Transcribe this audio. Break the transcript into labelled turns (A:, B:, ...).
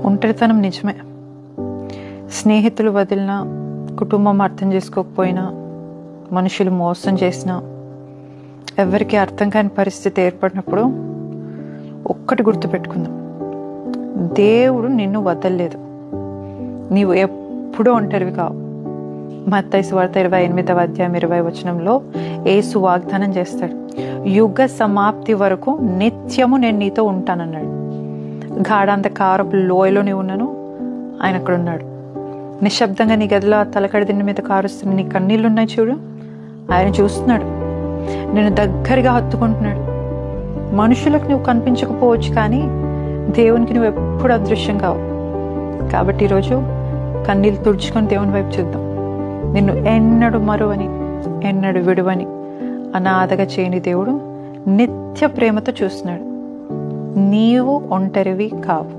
A: ఒంటరితనం నిజమే. స్నేహితులు వదిలినా, కుటుంబం అర్థం చేసుకోకపోయినా, మనుషులు మోసం చేసినా, ఎవరికి అర్థం కాని పరిస్థితి ఏర్పడినప్పుడు ఒక్కటి గుర్తుపెట్టుకుందాం, దేవుడు నిన్ను వదలలేదు. నీవు ఎప్పుడూ ఒంటరివి కావు. మత్తయి సువార్త 28వ అధ్యాయం 20వ వచనంలో యేసు వాగ్దానం చేస్తాడు, యుగ సమాప్తి వరకు నిత్యము నేను నీతో ఉంటానన్నాడు. గాఢాంధకారపు లోయలో నీవు ఉన్నాను, ఆయన అక్కడ ఉన్నాడు. నిశ్శబ్దంగా నీ గదిలో తలకడి దిండి మీద కారుస్తున్న నీ కన్నీళ్ళు ఉన్నాయి చూడు, ఆయన చూస్తున్నాడు. నేను దగ్గరగా హత్తుకుంటున్నాడు. మనుషులకు నువ్వు కనిపించకపోవచ్చు, కానీ దేవునికి నువ్వు ఎప్పుడు అదృశ్యం కావు. కాబట్టి ఈరోజు కన్నీళ్ళు తుడుచుకొని దేవుని వైపు చూద్దాం. నిన్ను ఎన్నడు మరువని, ఎన్నడు విడువని, అనాథగా చేయని దేవుడు నిత్య ప్రేమతో చూస్తున్నాడు. నీవు ఒంటరివి కావు.